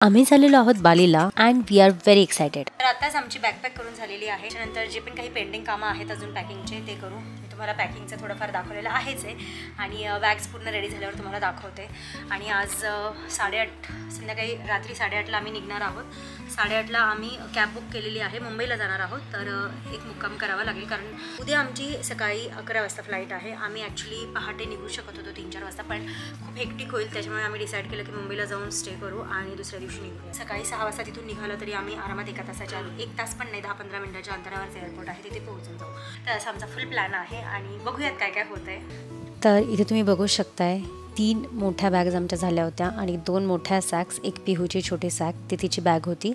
आम्ही चाललेलो आहोत बालीला and we are very excited. तर आताच आमची बॅकपॅक करून झालेली आहे। त्यानंतर जे पण काही पेंडिंग कामं आहेत अजून पॅकिंगचे ते करू। मी तुम्हाला पॅकिंगचं थोडंफार दाखवलेलं आहेच आहे आणि बॅग्स पूर्ण रेडी झाल्यावर तुम्हाला दाखवते। आणि आज 8:30 संध्याकाळी रात्री 8:30ला आम्ही निघणार आहोत। 8:30ला आम्ही कॅब बुक केलेली आहे, मुंबईला जाणार आहोत। तर एक मुक्काम करावा लागेल कारण उद्या आमची सकाळी 11 वाजता फ्लाईट आहे। आम्ही ॲक्च्युली पहाटे निघू शकत होतो 3-4 वाजता, पण खूप हेक्टिक होईल त्याच्यामुळे आम्ही डिसाईड केलं की मुंबईला जाऊन स्टे करू आणि दुसऱ्या दिवशी निघूया। सकाळी 6 वाजता तिथून निघालं तरी आम्ही आरामात 1 तासाच्या 1 तास पण नाही 10-15 मिनिटाच्या अंतरावरचं एअरपोर्ट आहे, तिथे पोहोचून जाऊ। तर असा आमचा फुल प्लॅन आहे आणि बघूयात काय काय होतं आहे। तर इथे तुम्ही बघू शकताय 3 मोठ्या बॅग्स आमच्या झाल्या होत्या आणि 2 मोठ्या सॅक्स, एक पिहूची छोटी सॅक ती तिची बॅग होती।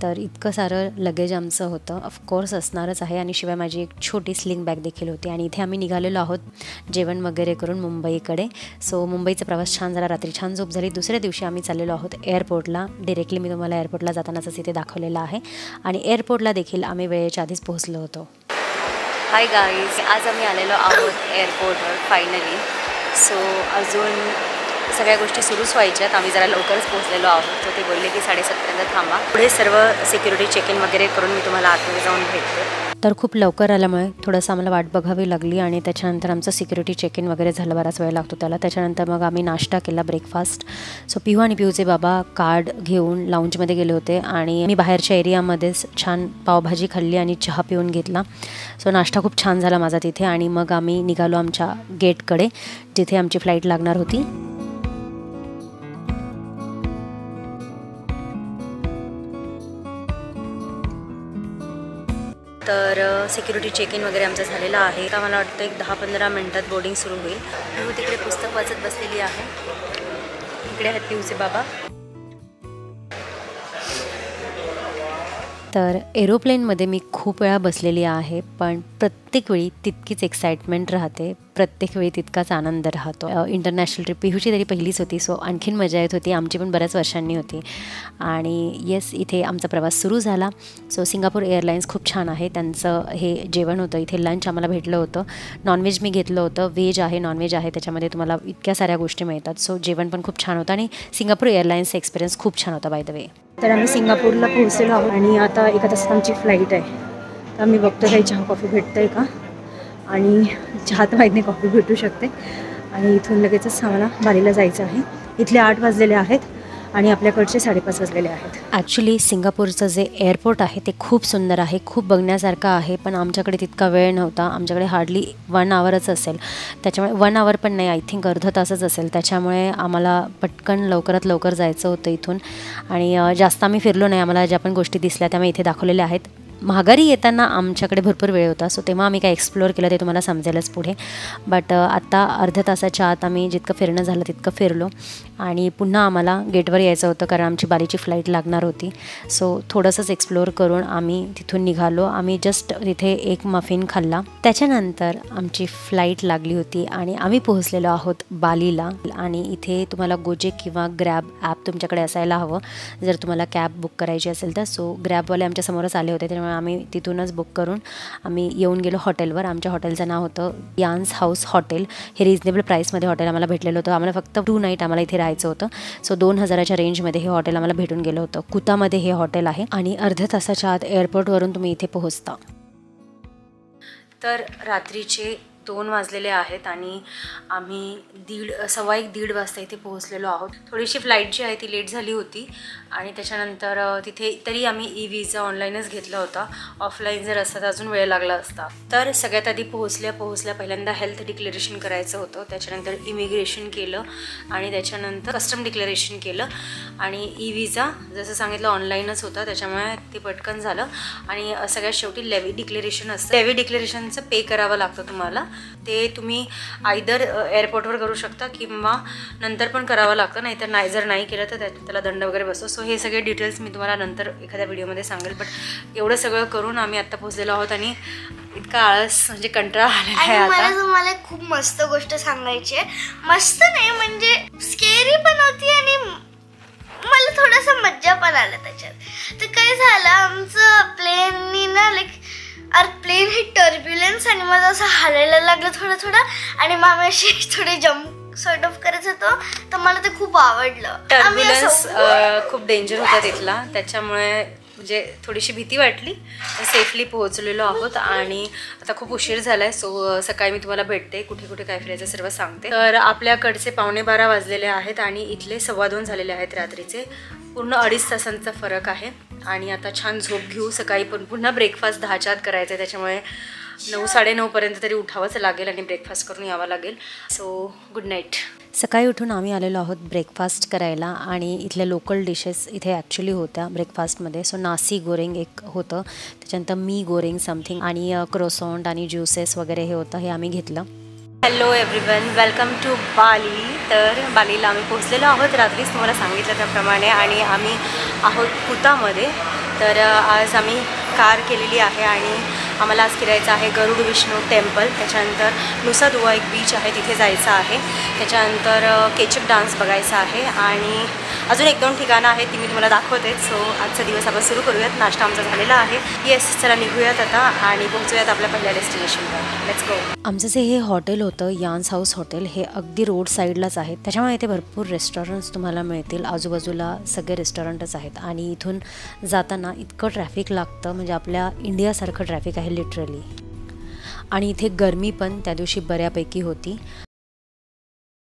तर इतकं सारं लगेज आमचं होतं, ऑफकोर्स असणारच आहे। आणि शिवाय माझी एक छोटी स्लिंग बॅग देखील होती। आणि इथे आम्ही निघालेलो आहोत जेवण वगैरे करून मुंबईकडे। सो मुंबईचा प्रवास छान झाला, रात्री छान झोप झाली। दुसऱ्या दिवशी आम्ही चाललेलो आहोत एअरपोर्टला। डिरेक्टली मी तुम्हाला एअरपोर्टला जातानाच इथे दाखवलेलं आहे आणि एअरपोर्टला देखील आम्ही वेळेच्या आधीच पोहोचलो होतो। हाय गाईज, आज आम्ही आलेलो आहोत एअरपोर्टवर फायनली। सो अजून सगळ्या गोष्टी सुरूच व्हायच्यात, आम्ही जरा लवकरच पोहोचलेलो आहोत। तर ते बोलले की 7:30 पर्यंत थांबा, पुढे सर्व सिक्युरिटी चेक इन वगैरे करून मी तुम्हाला आतमध्ये जाऊन भेटते। तर खूप लवकर आल्यामुळे थोडंसं आम्हाला वाट बघावी लागली आणि त्याच्यानंतर आमचं सिक्युरिटी चेक इन वगैरे झालं, बराच वेळ लागतो त्याला। त्याच्यानंतर मग आम्ही नाश्ता केला, ब्रेकफास्ट। सो पिहू आणि पिहूचे बाबा कार्ड घेऊन लाऊंजमध्ये गेले होते आणि मी बाहेरच्या एरियामध्येच छान पावभाजी खाल्ली आणि चहा पिऊन घेतला। सो नाश्ता खूप छान झाला माझा तिथे आणि मग आम्ही निघालो आमच्या गेटकडे जिथे आमची फ्लाईट लागणार होती। तर सिक्युरिटी चेक इन वगैरे आमचं झालेलं आहे। आता मला वाटतं एक 10-15 मिनटात बोर्डिंग सुरू होईल। पिहू तिकडे पुस्तक वाचत बसलेली आहे, इकडे आहेत पिहूचे बाबा। तर एरोप्लेनमध्ये मी खूप वेळा बसलेली आहे, पण प्रत्येक वेळी तितकीच एक्साइटमेंट राहते, प्रत्येक वेळी तितकाच आनंद राहतो। इंटरनॅशनल ट्रिप पिहूची तरी पहिलीच होती, सो आणखीन मजा येत होती। आमची पण बऱ्याच वर्षांनी होती आणि येस, इथे आमचा प्रवास सुरू झाला। सो सिंगापूर एअरलाईन्स खूप छान आहे, त्यांचं हे जेवण होतं इथे, लंच आम्हाला भेटलं होतं। नॉनव्हेज मी घेतलं होतं, व्हेज आहे नॉनव्हेज आहे, त्याच्यामध्ये तुम्हाला इतक्या साऱ्या गोष्टी मिळतात। सो जेवण पण खूप छान होतं आणि सिंगापूर एअरलाईन्सचा एक्सपिरियन्स खूप छान होता बाय द वे। तर आम्ही सिंगापूरला पोहोचलेलो आहोत आणि आता 1 तासात आमची फ्लाईट आहे। तर आम्ही बघतो काही चहा कॉफी भेटतं आहे का, आणि चहा तर माहीत नाही, कॉफी भेटू शकते। आणि इथून लगेचच आम्हाला बालीला जायचं आहे। इथले 8 वाजलेले आहेत आणि आपल्याकडचे 5:30 वाजलेले आहेत। ॲक्च्युली सिंगापूरचं जे एअरपोर्ट आहे ते खूप सुंदर आहे, खूप बघण्यासारखं आहे, पण आमच्याकडे तितका वेळ नव्हता। आमच्याकडे हार्डली 1 आवरच असेल, त्याच्यामुळे 1 आवर पण नाही, आय थिंक अर्धा तासच असेल। त्याच्यामुळे आम्हाला पटकन लवकरात लवकर जायचं होतं इथून आणि जास्त आम्ही फिरलो नाही। आम्हाला ज्या पण गोष्टी दिसल्या त्या मी इथे दाखवलेल्या आहेत। माघारी येताना आमच्याकडे भरपूर वेळ होता, सो तेव्हा आम्ही काय एक्सप्लोअर केलं ते तुम्हाला समजेलच पुढे। बट आत्ता अर्ध्या तासाच्या आत आम्ही जितकं फिरणं झालं तितकं फिरलो आणि पुन्हा आम्हाला गेटवर यायचं होतं कारण आमची बालीची फ्लाईट लागणार होती। सो थोडंसंच एक्सप्लोअर करून आम्ही तिथून निघालो। आम्ही जस्ट तिथे एक मफिन खाल्ला, त्याच्यानंतर आमची फ्लाईट लागली होती आणि आम्ही पोहोचलेलो आहोत बालीला। आणि इथे तुम्हाला गोजेक किंवा ग्रॅब ॲप तुमच्याकडे असायला हवं जर तुम्हाला कॅब बुक करायची असेल तर। सो ग्रॅबवाले आमच्या समोरच आले होते, त्यामुळे आम्ही तिथूनच बुक करून आम्ही येऊन गेलो हॉटेलवर। आमच्या हॉटेलचं नाव होतं यान्स हाऊस हॉटेल। हे रिजनेबल प्राईसमध्ये हॉटेल आम्हाला भेटलेलं होतं। आम्हाला फक्त 2 नाईट आम्हाला इथे राहायचं होतं। सो 2000च्या रेंजमध्ये हे हॉटेल आम्हाला भेटून गेलं होतं। कुतामध्ये हे हॉटेल आहे आणि अर्ध्या तासाच्या आत एअरपोर्टवरून तुम्ही इथे पोहोचता। तर रात्रीचे 2 वाजलेले आहेत आणि आम्ही 1:15 वाजता इथे पोहोचलेलो आहोत। थोडीशी फ्लाईट जी आहे ती लेट झाली होती आणि त्याच्यानंतर तिथे तरी आम्ही ई-व्हिसा ऑनलाईनच घेतला होता, ऑफलाईन जर असता तर अजून वेळ लागला असता। तर सगळ्यात आधी पोहोचल्या पहिल्यांदा हेल्थ डिक्लेरेशन करायचं होतं, त्याच्यानंतर इमिग्रेशन केलं आणि त्याच्यानंतर कस्टम डिक्लेरेशन केलं आणि ई-व्हिसा जसं सांगितलं ऑनलाईनच होता, त्याच्यामुळे ते पटकन झालं। आणि सगळ्यात शेवटी लेवी डिक्लेरेशन असतं, लेवी डिक्लेरेशनचं पे करावं लागतं तुम्हाला। ते तुम्ही आयदर एअरपोर्टवर करू शकता किंवा नंतर पण करावं लागतं, नाहीतर जर नाही केलं तर त्याला दंड वगैरे बसतो। सो हे सगळे डिटेल्स मी तुम्हाला नंतर एखाद्या व्हिडिओमध्ये सांगेल। बट एवढं सगळं करून आम्ही आत्ता पोहोचलेलो आहोत आणि इतका आळस म्हणजे कंटाळा आलेला आहे आता। मला तुम्हाला खूप मस्त गोष्ट सांगायची आहे, मस्त नाही म्हणजे स्केरी पण होती आणि मला थोडासा मज्जा पण आला त्याच्यात। तर काय झालं, आमचं प्लेननी ना प्लेन हे टर्ब्युलन्स आणि मला असं हालायला लागलं थोडं आणि मग आम्ही अशी थोडे जम्प सॉर्ट ऑफ करायचं होतं, तर मला ते खूप आवडलं. टर्ब्युलन्स खूप डेंजर होता तिथला, त्याच्यामुळे म्हणजे थोडीशी भीती वाटली. सेफली पोहोचलेलो आहोत आणि आता खूप उशीर झाला आहे. सो सकाळी मी तुम्हाला भेटते, कुठे कुठे काय फिरायचं सर्व सांगते. तर आपल्याकडचे 11:15 वाजलेले आहेत आणि इथले 2:15 झालेले आहेत रात्रीचे. पूर्ण 2.5 तासांचा फरक आहे. आणि आता छान झोप घेऊ. सकाळी पण पुन्हा ब्रेकफास्ट 10च्या आत करायचं आहे, त्याच्यामुळे 9-9:30 पर्यंत तरी उठावंच लागेल आणि ब्रेकफास्ट करून यावं लागेल. So good night. सकाळी उठून आम्ही आलेलो आहोत ब्रेकफास्ट करायला आणि इथल्या लोकल डिशेस इथे ॲक्च्युली होत्या ब्रेकफास्टमध्ये. सो नासी गोरेंग एक होतं, त्याच्यानंतर मी गोरेंग समथिंग आणि क्रोसॉन्ट आणि ज्युसेस वगैरे हे होतं, हे आम्ही घेतलं. हॅलो एव्हरीवन, वेलकम टू बाली. तर बालीला आम्ही पोहोचलेलो आहोत रात्रीच तुम्हाला सांगितलं त्याप्रमाणे आणि आम्ही आहोत कुतामध्ये. तर आज आम्ही कार केलेली आहे आणि आम्हाला आज फिरायचं आहे गरुड विष्णू टेम्पल, त्याच्यानंतर नुसा दुआ एक बीच आहे तिथे जायचं आहे, त्याच्यानंतर केचप डान्स बघायचा आहे आणि अजून 1-2 ठिकाणं आहेत ती मी तुम्हाला दाखवते. सो आजचा दिवस आपण सुरू करूयात. नाश्ता आमचा झालेला आहे. येस, चला निघूयात आता आणि पोहोचूयात आपल्या पहिल्या डेस्टिनेशनवर. Let's go. आमचं जे हे हॉटेल होतं यान्स हाऊस हॉटेल, हे अगदी रोड साईडलाच आहे, त्याच्यामुळे इथे भरपूर रेस्टॉरंट्स तुम्हाला मिळतील. आजूबाजूला सगळे रेस्टॉरंटच आहेत आणि इथून जाताना इतकं ट्रॅफिक लागतं, म्हणजे आपल्या इंडियासारखं ट्रॅफिक आहे लिटरली. आणि इथे गरमी पण त्या दिवशी बऱ्यापैकी होती.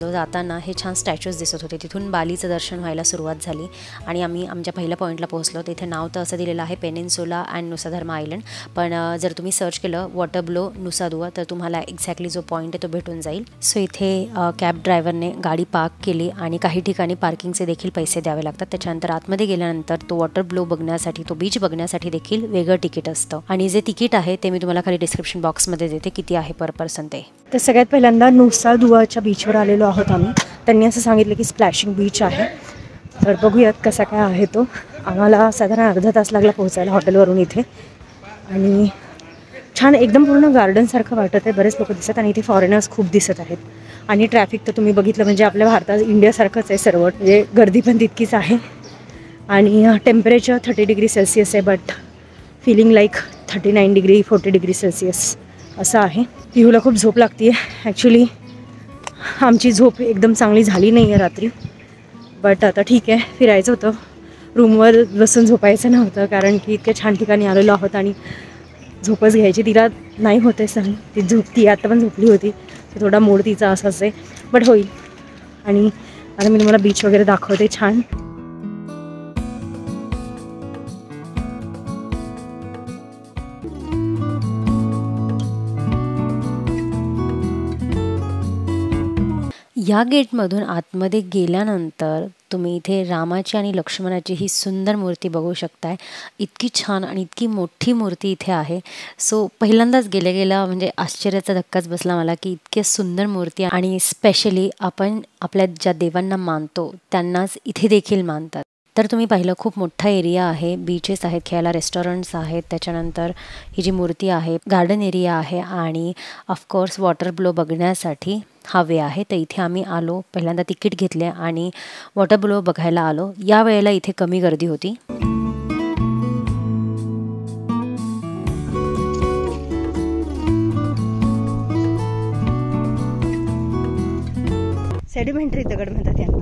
जाताना हे छान स्टॅच्यूज दिसत होते. तिथून बालीचं दर्शन व्हायला सुरुवात झाली आणि आम्ही आमच्या पहिल्या पॉईंटला पोहोचलो. तिथे नाव तर असं दिलेलं आहे पेनिन्सुला अँड नुसा धर्मा आयलंड, पण जर तुम्ही सर्च केलं वॉटर ब्लो नुसा दुआ तर तुम्हाला एक्झॅक्टली जो पॉईंट आहे तो भेटून जाईल. सो इथे कॅब ड्रायव्हरने गाडी पार्क केली आणि काही ठिकाणी पार्किंगचे देखील पैसे द्यावे लागतात. त्याच्यानंतर आतमध्ये गेल्यानंतर तो वॉटर ब्लो बघण्यासाठी, तो बीच बघण्यासाठी देखील वेगळं तिकीट असतं आणि जे तिकीट आहे ते मी तुम्हाला खाली डिस्क्रिप्शन बॉक्समध्ये देते किती आहे पर पर्सन ते. तर सगळ्यात पहिल्यांदा नुसा दुआच्या बीचवर आलेलो आहोत आम्ही. त्यांनी असं सांगितलं की स्प्लॅशिंग बीच आहे, तर बघूयात कसा काय आहे तो. आम्हाला साधारण अर्धा तास लागला पोहोचायला हॉटेलवरून इथे आणि छान एकदम पूर्ण गार्डनसारखं वाटत आहे. बरेच लोक दिसत आणि इथे फॉरेनर्स खूप दिसत आहेत आणि ट्रॅफिक तर तुम्ही बघितलं म्हणजे आपल्या भारतात इंडियासारखंच आहे सर्व, म्हणजे गर्दी पण तितकीच आहे आणि टेम्परेचर 30 डिग्री सेल्सिअस आहे, but feeling like 39 degree 40 degree Celsius असं आहे. पिहूला खूप झोप लागते आहे. ॲक्च्युली आमची झोप एकदम चांगली झाली नाही आहे रात्री, बट आता ठीक आहे. फिरायचं होतं, रूमवर बसून झोपायचं नव्हतं कारण की इतक्या छान ठिकाणी आलेलो आहोत आणि झोपच घ्यायची. तिला नाही होते सर, ती झोपती, आता पण झोपली होती, थोडा मूड तिचा असाच आहे, बट होईल. आणि आता मी तुम्हाला बीच वगैरे दाखवते छान. या गेटमधून आतमध्ये गेल्यानंतर तुम्ही इथे रामाची आणि लक्ष्मणाची ही सुंदर मूर्ती बघू शकताय. इतकी छान आणि इतकी मोठी मूर्ती इथे आहे. सो पहिल्यांदाच गेल्या म्हणजे आश्चर्याचा धक्काच बसला मला की इतकी सुंदर मूर्ती, आणि स्पेशली आपण आपल्या ज्या देवांना मानतो त्यांनाच इथे देखील मानतात. तर तुम्ही पाहिलं खूप मोठा एरिया आहे, बीचेस आहेत, खेळायला रेस्टॉरंट्स आहेत, त्याच्यानंतर ही जी मूर्ती आहे गार्डन एरिया आहे आणि ऑफकोर्स वॉटर ब्लो बघण्यासाठी हा वे आहे. तर इथे आम्ही आलो, पहिल्यांदा तिकीट घेतले आणि वॉटर ब्लो बघायला आलो. या वेळेला इथे कमी गर्दी होती. सेडिमेंटरी दगड म्हणतात यांना.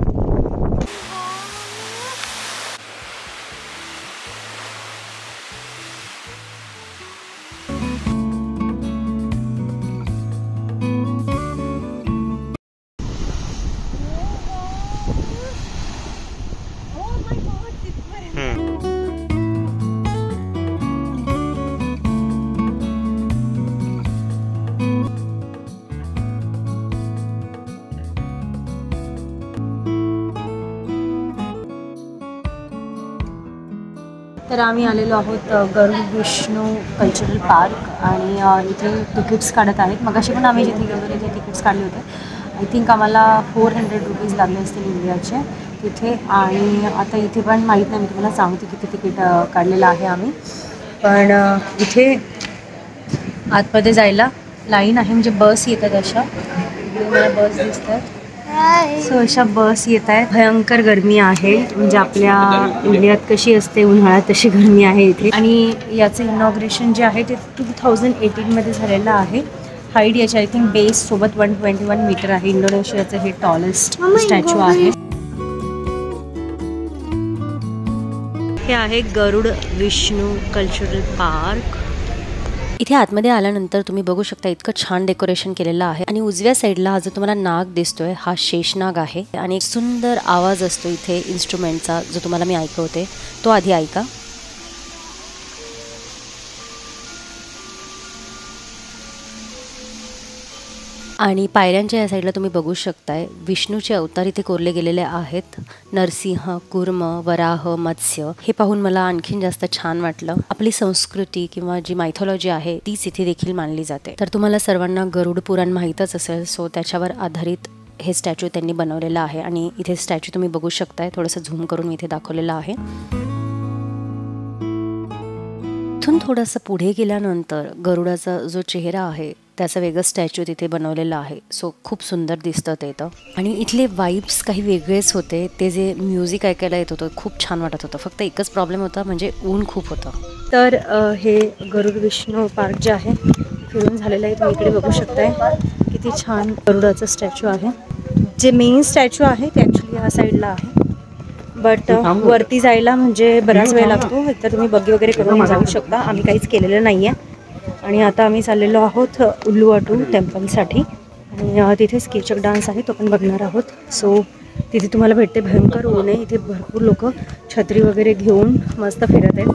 तर आम्ही आलेलो आहोत गरुड विष्णू कल्चरल पार्क आणि इथे तिकीट्स काढत आहेत. मगाशी पण आम्ही जिथे गेलो तिथे तिकीट्स काढले होते. आय थिंक आम्हाला 400 रुपीज लागले असतील इंडियाचे तिथे. आणि आता इथे पण माहीत नाही, मी तुम्हाला सांगते किती तिकीट काढलेलं आहे आम्ही. पण इथे आतमध्ये जायला लाईन आहे, म्हणजे बस येतात अशा, मला बस दिसतात. सो अशा बस येत आहेत. भयंकर गरमी आहे, म्हणजे आपल्या इंडियात कशी असते उन्हाळ्यात तशी गरमी आहे इथे. आणि याचं इनॉग्रेशन जे आहे ते 2018 मध्ये झालेलं आहे. हाईट याची आय थिंक बेस सोबत 121 मीटर आहे. इंडोनेशियाचं हे टॉलेस्ट स्टॅच्यू आहे. हे आहे गरुड विष्णू कल्चरल पार्क. इथे आतमध्ये आल्यानंतर तुम्ही बघू शकता इतकं छान डेकोरेशन केलेलं आहे. आणि उजव्या साईडला हा जो तुम्हाला नाग दिसतोय हा शेषनाग आहे. आणि एक सुंदर आवाज असतो इथे इन्स्ट्रुमेंटचा जो तुम्हाला मी ऐकवते तो आधी ऐका. आणि पायऱ्यांच्या या साईडला तुम्ही बघू शकताय विष्णूचे अवतार इथे कोरले गेलेले आहेत. नरसिंह, कुर्म, वराह, मत्स्य. हे पाहून मला आणखीन जास्त छान वाटलं. आपली संस्कृती किंवा जी मायथॉलॉजी आहे तीच इथे देखील मानली जाते. तर तुम्हाला सर्वांना गरुड पुराण माहीतच असेल, सो त्याच्यावर आधारित हे स्टॅच्यू त्यांनी बनवलेलं आहे. आणि इथे स्टॅच्यू तुम्ही बघू शकताय. थोडंसं झूम करून मी इथे दाखवलेलं आहे. इथून थोडंसं पुढे गेल्यानंतर गरुडाचा जो चेहरा आहे त्याचं वेगळं स्टॅच्यू तिथे बनवलेलं आहे. सो खूप सुंदर दिसतं ते तर. आणि इथले वाईब्स काही वेगळेच होते. ते जे म्युझिक ऐकायला येत होतं खूप छान वाटत होतं. फक्त एकच प्रॉब्लेम होता म्हणजे ऊन खूप होतं. तर हे गरुड विष्णू पार्क जे आहे फिरून झालेलं आहे. तुम्ही इकडे बघू शकताय किती छान गरुडाचं स्टॅच्यू आहे. जे मेन स्टॅच्यू आहे ते ॲक्च्युली ह्या साईडला आहे. बट वरती जायला म्हणजे बराच वेळ लागतो. एकतर तुम्ही बग्गी वगैरे करून जाऊ शकता. आम्ही काहीच केलेलं नाही आहे. आणि आता आम्ही चाललेलो आहोत उल्लुवाटू टेम्पलसाठी. आणि तिथे केचक डान्स आहे तो पण बघणार आहोत. सो तिथे तुम्हाला भेटते. भयंकर ऊन आहे. इथे भरपूर लोक छत्री वगैरे घेऊन मस्त फिरत आहेत.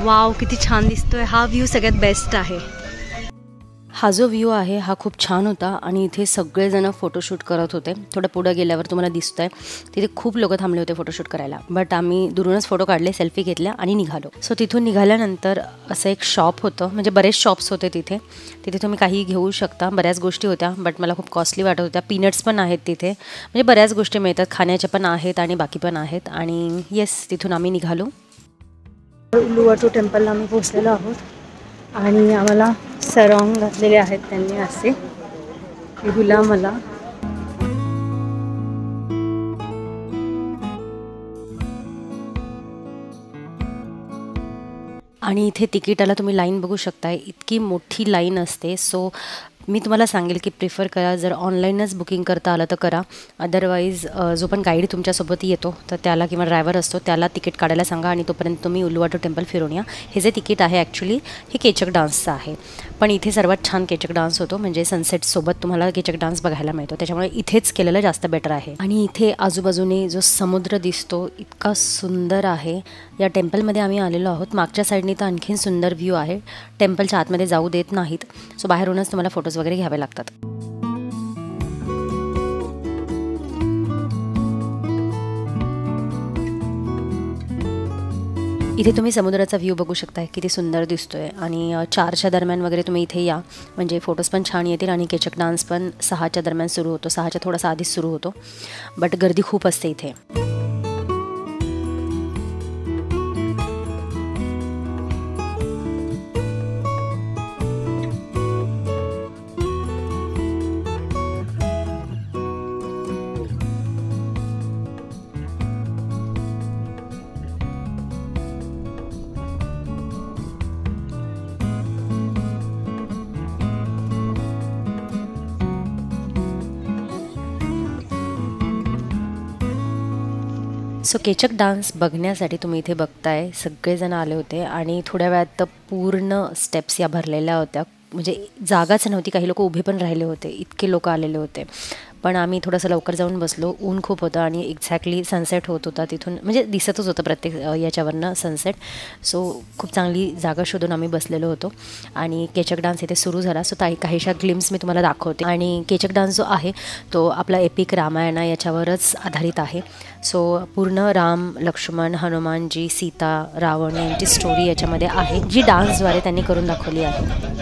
वाव, किती छान दिसतोय. हा व्ह्यू सगळ्यात बेस्ट आहे. हा जो व्ह्यू आहे हा खूप छान होता. आणि इथे सगळेजण फोटोशूट करत होते. थोडं पुढं गेल्यावर तुम्हाला दिसतंय तिथे खूप लोक थांबले होते फोटोशूट करायला. बट आम्ही दुरूनच फोटो काढले, सेल्फी घेतल्या आणि निघालो. सो तिथून निघाल्यानंतर असं एक शॉप होतं. म्हणजे बरेच शॉप्स होते तिथे. तिथे तुम्ही काही घेऊ शकता. बऱ्याच गोष्टी होत्या बट मला खूप कॉस्टली वाटत होत्या. पीनट्स पण आहेत तिथे. म्हणजे बऱ्याच गोष्टी मिळतात. खाण्याच्या पण आहेत आणि बाकी पण आहेत. आणि येस, तिथून आम्ही निघालो. उल्लुवाटू टेम्पलला आम्ही पोहोचलेलो आहोत. आणि आम्हाला सरॉंग घातलेले आहेत त्यांनी असे. तुला मला आणि इथे तिकिटाला तुम्ही लाईन बघू शकताय. इतकी मोठी लाईन असते. सो मी तुम्हाला सांगेल की प्रिफर करा. जर ऑनलाईनच बुकिंग करता आलं तर करा. अदरवाईज जो पण गाईड तुमच्यासोबत येतो तर त्याला किंवा ड्रायव्हर असतो त्याला तिकीट काढायला सांगा आणि तोपर्यंत तुम्ही उल्लुवाटू टेम्पल फिरून या. हे जे तिकीट आहे ॲक्च्युली हे केचक डान्सचं आहे. पण इथे सर्वात छान केचक डान्स होतो. म्हणजे सनसेटसोबत तुम्हाला केचक डान्स बघायला मिळतो. त्याच्यामुळे इथेच केलेलं जास्त बेटर आहे. आणि इथे आजूबाजूने जो समुद्र दिसतो इतका सुंदर आहे. या टेम्पलमध्ये आम्ही आलेलो आहोत. मागच्या साईडनी तर आणखीन सुंदर व्ह्यू आहे. टेम्पलच्या आतमध्ये जाऊ देत नाहीत. सो बाहेरूनच तुम्हाला फोटोज वगैरे घ्यावे लागतात. इथे तुम्ही समुद्राचा व्ह्यू बघू शकता किती सुंदर दिसतोय. आणि 4च्या दरम्यान वगैरे तुम्ही इथे या म्हणजे फोटोज पण छान येतील. आणि केचक डान्स पण 6च्या दरम्यान सुरू होतो. 6च्या थोडासा आधीच सुरू होतो. बट गर्दी खूप असते इथे. सो केचक डान्स बघण्यासाठी तुम्ही इथे बघताय सगळेजण आले होते. आणि थोड्या वेळात तर पूर्ण स्टेप्स या भरलेल्या होत्या. म्हणजे जागाच नव्हती. काही लोक उभे पण राहिले होते. इतके लोक आलेले होते. पण आम्ही थोडंसं लवकर जाऊन बसलो. ऊन खूप होतं आणि एक्झॅक्टली सनसेट होत होता तिथून. म्हणजे दिसतच होतं प्रत्येक याच्यावरनं सनसेट. सो खूप चांगली जागा शोधून आम्ही बसलेलो होतो. आणि केचक डान्स इथे सुरू झाला. सो काहीशा ग्लिम्स मी तुम्हाला दाखवते. आणि केचक डान्स जो आहे तो आपला एपिक रामायणा याच्यावरच आधारित आहे. सो पूर्ण राम, लक्ष्मण, हनुमानजी, सीता, रावण यांची स्टोरी याच्यामध्ये आहे जी डान्सद्वारे त्यांनी करून दाखवली आहे.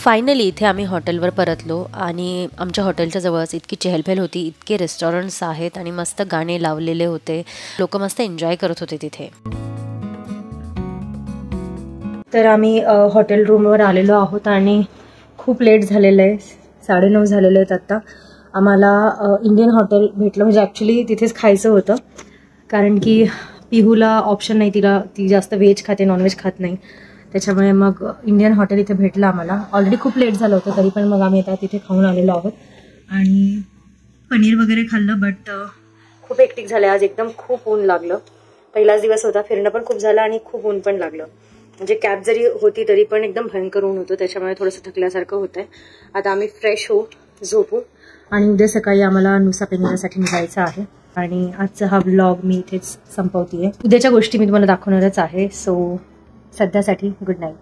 फायनली इथे आम्ही हॉटेलवर परतलो आणि आमच्या हॉटेलच्या जवळच इतकी चहलपहल होती, इतके रेस्टॉरंट्स आहेत आणि मस्त गाणे लावलेले होते, लोक मस्त एन्जॉय करत होते तिथे. तर आम्ही हॉटेल रूमवर आलेलो आहोत आणि खूप लेट झालेलं आहे, 9:30 झालेले आहेत आत्ता. आम्हाला इंडियन हॉटेल भेटलं, म्हणजे ॲक्च्युली तिथेच खायचं होतं कारण की पिहूला ऑप्शन नाही, ती जास्त व्हेज खाते, नॉनव्हेज खात नाही, त्याच्यामुळे मग इंडियन हॉटेल इथे भेटलं आम्हाला. ऑलरेडी खूप लेट झालं होतं तरी पण मग आम्ही आता तिथे खाऊन आलेलो आहोत आणि पनीर वगैरे खाल्लं. बट खूप हेक्टिक झालं आज, एकदम खूप ऊन लागलं. पहिलाच दिवस होता, फिरणं पण खूप झालं आणि खूप ऊन पण लागलं. म्हणजे कॅब जरी होती तरी पण एकदम भयंकर ऊन होतं, त्याच्यामुळे थोडंसं थकल्यासारखं होतं आहे. आता आम्ही फ्रेश होऊ, झोपू आणि उद्या सकाळी आम्हाला नुसा पेनियासाठी निघायचं आहे. आणि आजचा हा व्लॉग मी इथेच संपवते आहे. उद्याच्या गोष्टी मी तुम्हाला दाखवणारच आहे. सो सध्यासाठी गुड नाईट.